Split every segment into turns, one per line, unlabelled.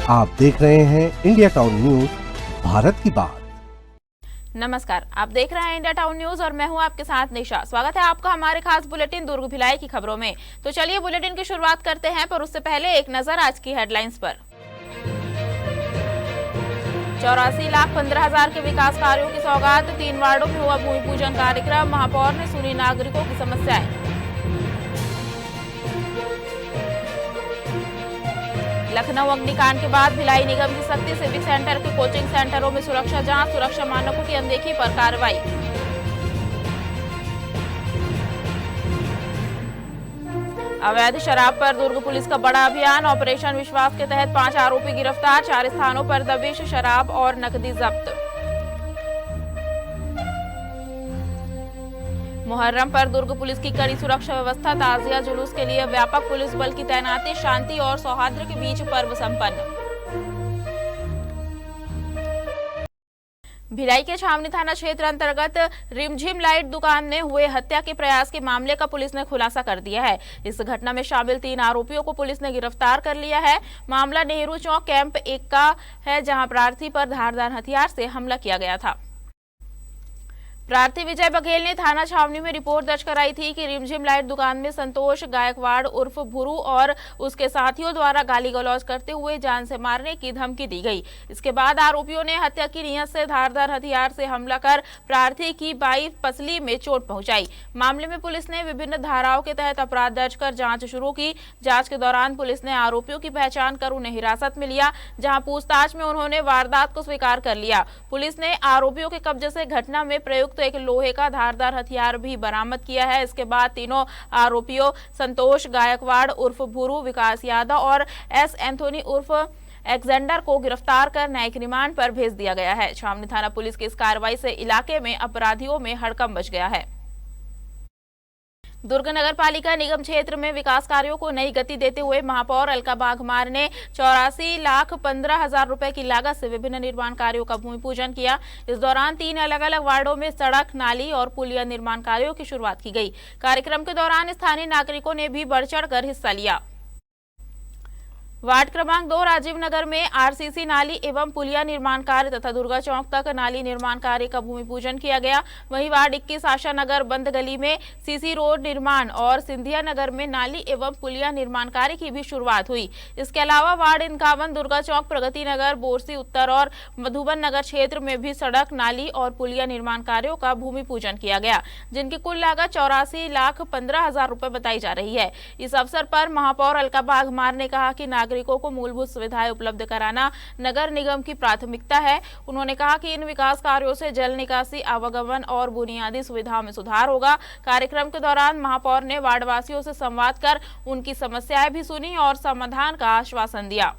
आप देख रहे हैं इंडिया टाउन न्यूज, भारत की बात।
नमस्कार, आप देख रहे हैं इंडिया टाउन न्यूज और मैं हूं आपके साथ निशा। स्वागत है आपका हमारे खास बुलेटिन दुर्ग भिलाई की खबरों में। तो चलिए बुलेटिन की शुरुआत करते हैं, पर उससे पहले एक नजर आज की हेडलाइंस पर। 84,15,000 के विकास कार्यों की सौगात, 3 वार्डों में हुआ भूमि पूजन कार्यक्रम। महापौर ने सुनी नागरिकों की समस्याएं। लखनऊ अग्निकांड के बाद भिलाई निगम की सख्ती, सिविक सेंटर के कोचिंग सेंटरों में सुरक्षा जांच, सुरक्षा मानकों की अनदेखी पर कार्रवाई। अवैध शराब पर दुर्ग पुलिस का बड़ा अभियान, ऑपरेशन विश्वास के तहत 5 आरोपी गिरफ्तार, 4 स्थानों पर दबिश, शराब और नकदी जब्त। मुहर्रम पर दुर्ग पुलिस की कड़ी सुरक्षा व्यवस्था, ताजिया जुलूस के लिए व्यापक पुलिस बल की तैनाती, शांति और सौहार्द के बीच पर्व संपन्न। भिलाई के छावनी थाना क्षेत्र अंतर्गत रिमझिम लाइट दुकान में हुए हत्या के प्रयास के मामले का पुलिस ने खुलासा कर दिया है। इस घटना में शामिल 3 आरोपियों को पुलिस ने गिरफ्तार कर लिया है। मामला नेहरू चौक कैंप 1 का है, जहां प्रार्थी पर धारदार हथियार से हमला किया गया था। प्रार्थी विजय बघेल ने थाना छावनी में रिपोर्ट दर्ज कराई थी कि रिमझिम लाइट दुकान में संतोष गायकवाड़ उर्फ भुरू और उसके साथियों द्वारा गाली गलौज करते हुए जान से मारने की धमकी दी गई। इसके बाद आरोपियों ने हत्या की नीयत से धारदार हथियार से हमला कर प्रार्थी की बाई पसली में चोट पहुंचाई। मामले में पुलिस ने विभिन्न धाराओं के तहत अपराध दर्ज कर जांच शुरू की। जांच के दौरान पुलिस ने आरोपियों की पहचान कर उन्हें हिरासत में लिया, जहां पूछताछ में उन्होंने वारदात को स्वीकार कर लिया। पुलिस ने आरोपियों के कब्जे से घटना में प्रयुक्त एक लोहे का धारदार हथियार भी बरामद किया है। इसके बाद तीनों आरोपियों संतोष गायकवाड़ उर्फ भुरू, विकास यादव और एस एंथोनी उर्फ एलेक्जेंडर को गिरफ्तार कर न्यायिक रिमांड पर भेज दिया गया है। छावनी थाना पुलिस की इस कार्रवाई से इलाके में अपराधियों में हड़कंप मच गया है। दुर्ग नगर पालिका निगम क्षेत्र में विकास कार्यों को नई गति देते हुए महापौर अलका बाघमार ने 84,15,000 रुपए की लागत से विभिन्न निर्माण कार्यों का भूमि पूजन किया। इस दौरान 3 अलग अलग वार्डों में सड़क, नाली और पुलिया निर्माण कार्यों की शुरुआत की गई। कार्यक्रम के दौरान स्थानीय नागरिकों ने भी बढ़ चढ़कर हिस्सा लिया। वार्ड क्रमांक 2 राजीव नगर में आरसीसी नाली एवं पुलिया निर्माण कार्य तथा दुर्गा चौक तक नाली निर्माण कार्य का भूमि पूजन किया गया। वहीं वार्ड 21 आशा नगर बंद गली में सीसी रोड निर्माण और सिंधिया नगर में नाली एवं पुलिया निर्माण कार्य की भी शुरुआत हुई। इसके अलावा वार्ड 51 दुर्गा चौक, प्रगति नगर, बोरसी उत्तर और मधुबन नगर क्षेत्र में भी सड़क, नाली और पुलिया निर्माण कार्यों का भूमि पूजन किया गया, जिनकी कुल लागत 84,15,000 रुपए बताई जा रही है। इस अवसर पर महापौर अलका बाघमार ने कहा कि नागरिकों को मूलभूत सुविधाएं उपलब्ध कराना नगर निगम की प्राथमिकता है। उन्होंने कहा कि इन विकास कार्यों से जल निकासी, आवागमन और बुनियादी सुविधाओं में सुधार होगा। कार्यक्रम के दौरान महापौर ने वार्डवासियों से संवाद कर उनकी समस्याएं भी सुनी और समाधान का आश्वासन दिया।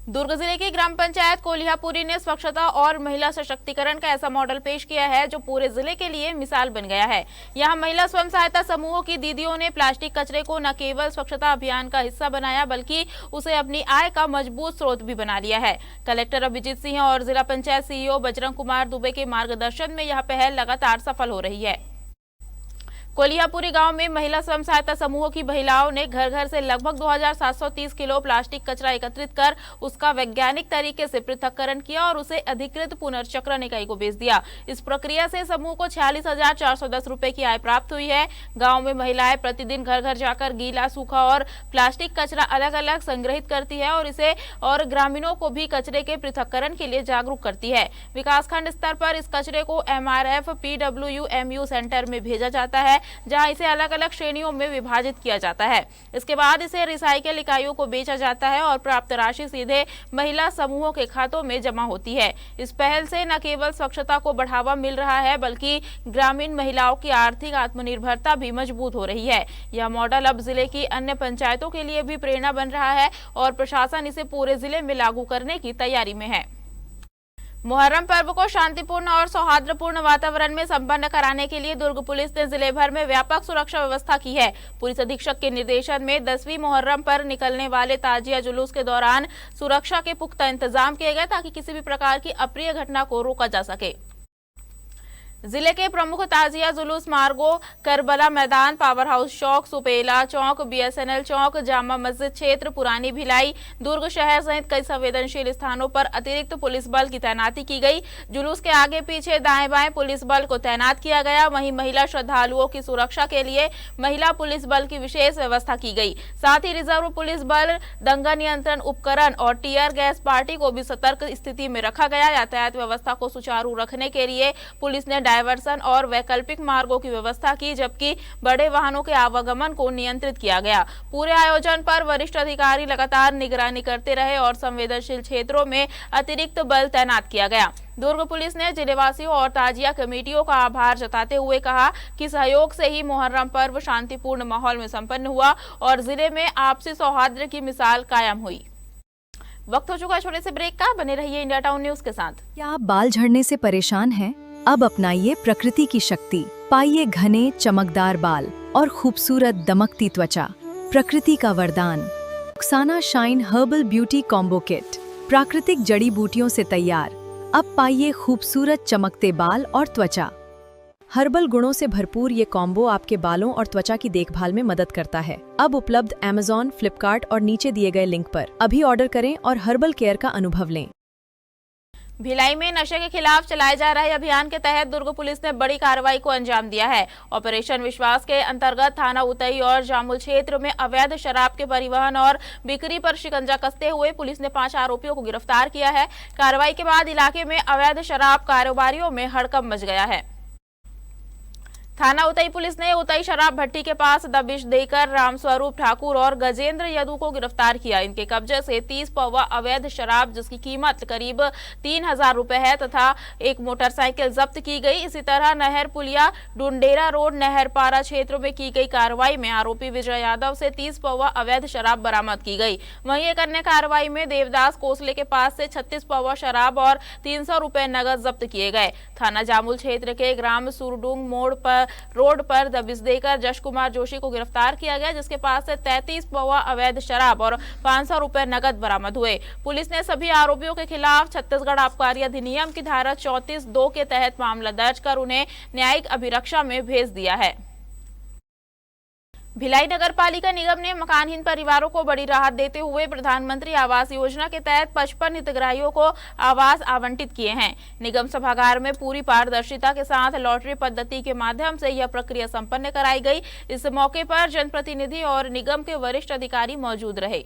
दुर्ग जिले की ग्राम पंचायत कोलिहापुरी ने स्वच्छता और महिला सशक्तिकरण का ऐसा मॉडल पेश किया है जो पूरे जिले के लिए मिसाल बन गया है। यहां महिला स्वयं सहायता समूहों की दीदियों ने प्लास्टिक कचरे को न केवल स्वच्छता अभियान का हिस्सा बनाया, बल्कि उसे अपनी आय का मजबूत स्रोत भी बना लिया है। कलेक्टर अभिजीत सिंह और जिला पंचायत सीईओ बजरंग कुमार दुबे के मार्गदर्शन में यह पहल लगातार सफल हो रही है। कोलिहापुरी गांव में महिला स्वयं सहायता समूहों की महिलाओं ने घर घर से लगभग 2,730 किलो प्लास्टिक कचरा एकत्रित कर उसका वैज्ञानिक तरीके से पृथक्करण किया और उसे अधिकृत पुनर्चक्रण इकाई को बेच दिया। इस प्रक्रिया से समूह को 46,410 रुपए की आय प्राप्त हुई है। गांव में महिलाएं प्रतिदिन घर घर जाकर गीला, सूखा और प्लास्टिक कचरा अलग अलग संग्रहित करती है और इसे और ग्रामीणों को भी कचरे के पृथक्करण के लिए जागरूक करती है। विकासखंड स्तर पर इस कचरे को MRF PWMU सेंटर में भेजा जाता है, जहां इसे अलग अलग श्रेणियों में विभाजित किया जाता है। इसके बाद इसे रिसाइकल इकाइयों को बेचा जाता है और प्राप्त राशि सीधे महिला समूहों के खातों में जमा होती है। इस पहल से न केवल स्वच्छता को बढ़ावा मिल रहा है, बल्कि ग्रामीण महिलाओं की आर्थिक आत्मनिर्भरता भी मजबूत हो रही है। यह मॉडल अब जिले की अन्य पंचायतों के लिए भी प्रेरणा बन रहा है और प्रशासन इसे पूरे जिले में लागू करने की तैयारी में है। मुहर्रम पर्व को शांतिपूर्ण और सौहार्दपूर्ण वातावरण में संपन्न कराने के लिए दुर्ग पुलिस ने जिले भर में व्यापक सुरक्षा व्यवस्था की है। पुलिस अधीक्षक के निर्देशन में 10वीं मुहर्रम पर निकलने वाले ताजिया जुलूस के दौरान सुरक्षा के पुख्ता इंतजाम किए गए ताकि किसी भी प्रकार की अप्रिय घटना को रोका जा सके। जिले के प्रमुख ताजिया जुलूस मार्गों करबला मैदान, पावर हाउस चौक, सुपेला चौक, बीएसएनएल चौक, जामा मस्जिद क्षेत्र, पुरानी भिलाई, दुर्ग शहर सहित कई संवेदनशील स्थानों पर अतिरिक्त पुलिस बल की तैनाती की गई। जुलूस के आगे पीछे दाएं बाएं पुलिस बल को तैनात किया गया। वहीं महिला श्रद्धालुओं की सुरक्षा के लिए महिला पुलिस बल की विशेष व्यवस्था की गई। साथ ही रिजर्व पुलिस बल, दंगा नियंत्रण उपकरण और टीयर गैस पार्टी को भी सतर्क स्थिति में रखा गया। यातायात व्यवस्था को सुचारू रखने के लिए पुलिस ने डायवर्सन और वैकल्पिक मार्गों की व्यवस्था की, जबकि बड़े वाहनों के आवागमन को नियंत्रित किया गया। पूरे आयोजन पर वरिष्ठ अधिकारी लगातार निगरानी करते रहे और संवेदनशील क्षेत्रों में अतिरिक्त बल तैनात किया गया। दुर्ग पुलिस ने जिलेवासियों और ताजिया कमेटियों का आभार जताते हुए कहा कि सहयोग से ही मुहर्रम पर्व शांतिपूर्ण माहौल में संपन्न हुआ और जिले में आपसी सौहार्द की मिसाल कायम हुई। वक्त हो चुका है छोटे से ब्रेक का, बने रहिए इंडिया टाउन न्यूज के साथ।
क्या आप बाल झड़ने से परेशान हैं? अब अपनाइए प्रकृति की शक्ति, पाइए घने चमकदार बाल और खूबसूरत दमकती त्वचा। प्रकृति का वरदान Rukhsana shine herbal beauty combo kit, प्राकृतिक जड़ी बूटियों से तैयार। अब पाइए खूबसूरत चमकते बाल और त्वचा। हर्बल गुणों से भरपूर ये कॉम्बो आपके बालों और त्वचा की देखभाल में मदद करता है। अब उपलब्ध Amazon, फ्लिपकार्ट और नीचे दिए गए लिंक पर अभी ऑर्डर करें और हर्बल केयर का अनुभव लें।
भिलाई में नशे के खिलाफ चलाए जा रहे अभियान के तहत दुर्ग पुलिस ने बड़ी कार्रवाई को अंजाम दिया है। ऑपरेशन विश्वास के अंतर्गत थाना उतई और जामुल क्षेत्र में अवैध शराब के परिवहन और बिक्री पर शिकंजा कसते हुए पुलिस ने 5 आरोपियों को गिरफ्तार किया है। कार्रवाई के बाद इलाके में अवैध शराब कारोबारियों में हड़कंप मच गया है। थाना उतई पुलिस ने उतई शराब भट्टी के पास दबिश देकर रामस्वरूप ठाकुर और गजेंद्र यदू को गिरफ्तार किया। इनके कब्जे से 30 पौवा अवैध शराब जिसकी कीमत करीब 3000 रुपए है तथा एक मोटरसाइकिल जब्त की गई। इसी तरह नहर पुलिया डुंडेरा रोड नहरपारा क्षेत्र में की गई कार्रवाई में आरोपी विजय यादव से 30 पौवा अवैध शराब बरामद की गई। वहीं एक अन्य कार्रवाई में देवदास कोसले के पास से 36 पौवा शराब और 300 रुपए नगद जब्त किए गए। थाना जामुल क्षेत्र के ग्राम सुरडुंग मोड़ पर रोड पर दबिश देकर जश कुमार जोशी को गिरफ्तार किया गया, जिसके पास से 33 पौवा अवैध शराब और 500 रुपए नगद बरामद हुए। पुलिस ने सभी आरोपियों के खिलाफ छत्तीसगढ़ आबकारी अधिनियम की धारा 34(2) के तहत मामला दर्ज कर उन्हें न्यायिक अभिरक्षा में भेज दिया है। भिलाई नगर पालिका निगम ने मकानहीन परिवारों को बड़ी राहत देते हुए प्रधानमंत्री आवास योजना के तहत 55 हितग्राहियों को आवास आवंटित किए हैं। निगम सभागार में पूरी पारदर्शिता के साथ लॉटरी पद्धति के माध्यम से यह प्रक्रिया संपन्न कराई गई। इस मौके पर जनप्रतिनिधि और निगम के वरिष्ठ अधिकारी मौजूद रहे।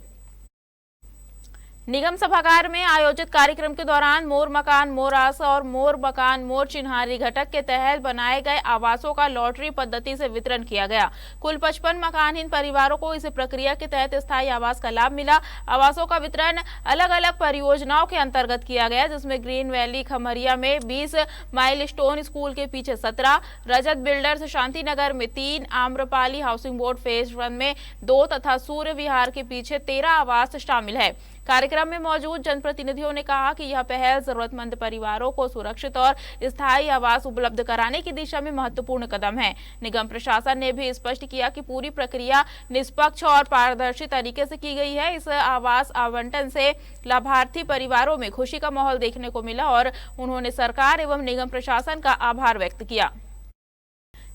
निगम सभागार में आयोजित कार्यक्रम के दौरान मोर मकान मोर आस और मोर मकान मोर चिन्हारी घटक के तहत बनाए गए आवासों का लॉटरी पद्धति से वितरण किया गया। कुल 55 मकानहीन परिवारों को इस प्रक्रिया के तहत स्थायी आवास का लाभ मिला। आवासों का वितरण अलग अलग परियोजनाओं के अंतर्गत किया गया, जिसमें ग्रीन वैली खमरिया में 20, माइलस्टोन स्कूल के पीछे 17, रजत बिल्डर्स शांतिनगर में 3, आम्रपाली हाउसिंग बोर्ड फेज 1 में 2 तथा सूर्य विहार के पीछे 13 आवास शामिल है। कार्यक्रम में मौजूद जनप्रतिनिधियों ने कहा कि यह पहल जरूरतमंद परिवारों को सुरक्षित और स्थायी आवास उपलब्ध कराने की दिशा में महत्वपूर्ण कदम है। निगम प्रशासन ने भी स्पष्ट किया कि पूरी प्रक्रिया निष्पक्ष और पारदर्शी तरीके से की गई है। इस आवास आवंटन से लाभार्थी परिवारों में खुशी का माहौल देखने को मिला और उन्होंने सरकार एवं निगम प्रशासन का आभार व्यक्त किया।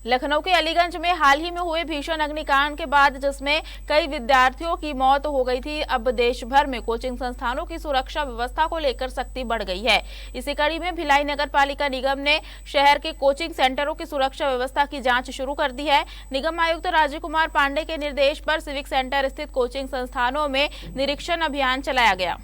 लखनऊ के अलीगंज में हाल ही में हुए भीषण अग्निकांड के बाद जिसमें कई विद्यार्थियों की मौत हो गई थी, अब देश भर में कोचिंग संस्थानों की सुरक्षा व्यवस्था को लेकर सख्ती बढ़ गई है। इसी कड़ी में भिलाई नगर पालिका निगम ने शहर के कोचिंग सेंटरों की सुरक्षा व्यवस्था की जांच शुरू कर दी है। निगम आयुक्त राजीव कुमार पांडे के निर्देश पर सिविक सेंटर स्थित कोचिंग संस्थानों में निरीक्षण अभियान चलाया गया।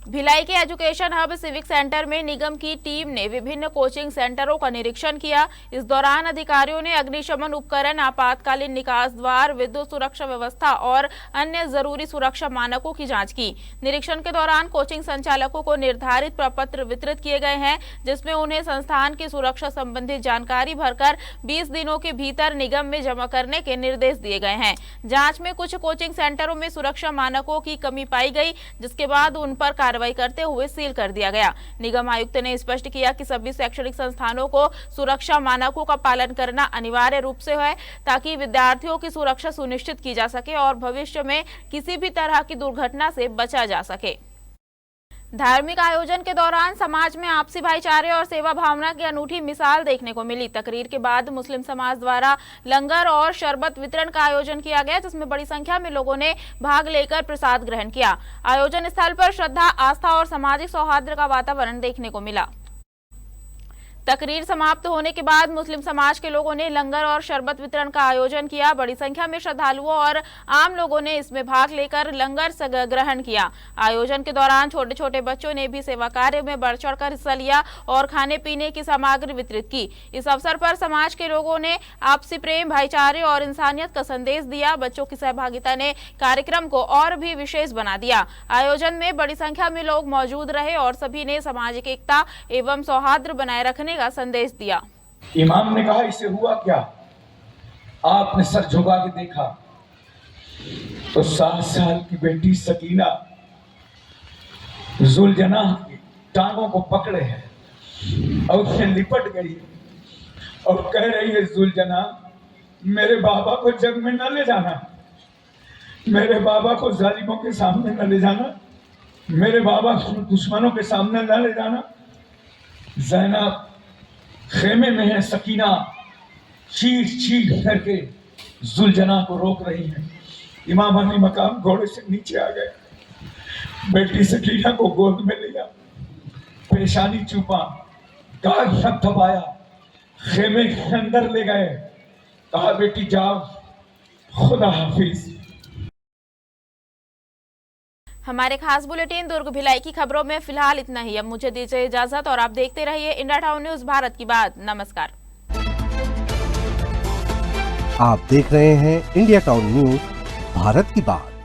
भिलाई के एजुकेशन हब सिविक सेंटर में निगम की टीम ने विभिन्न कोचिंग सेंटरों का निरीक्षण किया। इस दौरान अधिकारियों ने अग्निशमन उपकरण, आपातकालीन निकास द्वार, विद्युत सुरक्षा व्यवस्था और अन्य जरूरी सुरक्षा मानकों की जांच की। निरीक्षण के दौरान कोचिंग संचालकों को निर्धारित प्रपत्र वितरित किए गए हैं, जिसमें उन्हें संस्थान की सुरक्षा संबंधी जानकारी भरकर 20 दिनों के भीतर निगम में जमा करने के निर्देश दिए गए हैं। जाँच में कुछ कोचिंग सेंटरों में सुरक्षा मानकों की कमी पाई गई, जिसके बाद उन पर कार्रवाई करते हुए सील कर दिया गया। निगम आयुक्त ने स्पष्ट किया कि सभी शैक्षणिक संस्थानों को सुरक्षा मानकों का पालन करना अनिवार्य रूप से है, ताकि विद्यार्थियों की सुरक्षा सुनिश्चित की जा सके और भविष्य में किसी भी तरह की दुर्घटना से बचा जा सके। धार्मिक आयोजन के दौरान समाज में आपसी भाईचारे और सेवा भावना की अनूठी मिसाल देखने को मिली। तकरीर के बाद मुस्लिम समाज द्वारा लंगर और शरबत वितरण का आयोजन किया गया, जिसमें बड़ी संख्या में लोगों ने भाग लेकर प्रसाद ग्रहण किया। आयोजन स्थल पर श्रद्धा, आस्था और सामाजिक सौहार्द का वातावरण देखने को मिला। तकरीर समाप्त होने के बाद मुस्लिम समाज के लोगों ने लंगर और शरबत वितरण का आयोजन किया। बड़ी संख्या में श्रद्धालुओं और आम लोगों ने इसमें भाग लेकर लंगर ग्रहण किया। आयोजन के दौरान छोटे छोटे बच्चों ने भी सेवा कार्य में बढ़ चढ़कर हिस्सा लिया और खाने पीने की सामग्री वितरित की। इस अवसर पर समाज के लोगों ने आपसी प्रेम, भाईचारे और इंसानियत का संदेश दिया। बच्चों की सहभागिता ने कार्यक्रम को और भी विशेष बना दिया। आयोजन में बड़ी संख्या में लोग मौजूद रहे और सभी ने सामाजिक एकता एवं सौहार्द बनाए रखने का संदेश दिया।
इमाम ने कहा, इसे हुआ क्या? आपने सर झुका के देखा तो 7 साल की बेटी सकीना जुलजना की टांगों को पकड़े है और उससे लिपट गई और कह रही है, जुलजना मेरे बाबा को जंग में न ले जाना, मेरे बाबा को जालिमों के सामने न ले जाना, मेरे बाबा को दुश्मनों के सामने न ले जाना। ज़ैनब खेमे में है, सकीना चीख चीख करके जुलजना को रोक रही है। इमाम अली मकाम घोड़े से नीचे आ गए, बेटी सकीना को गोद में लिया, पेशानी चुपा, गाल थपथपाया, खेमे के अंदर ले गए, कहा बेटी जाओ, खुदा हाफिज।
हमारे खास बुलेटिन दुर्ग भिलाई की खबरों में फिलहाल इतना ही। अब मुझे दीजिए इजाजत और आप देखते रहिए इंडिया टाउन न्यूज, भारत की बात। नमस्कार।
आप देख रहे हैं इंडिया टाउन न्यूज, भारत की बात।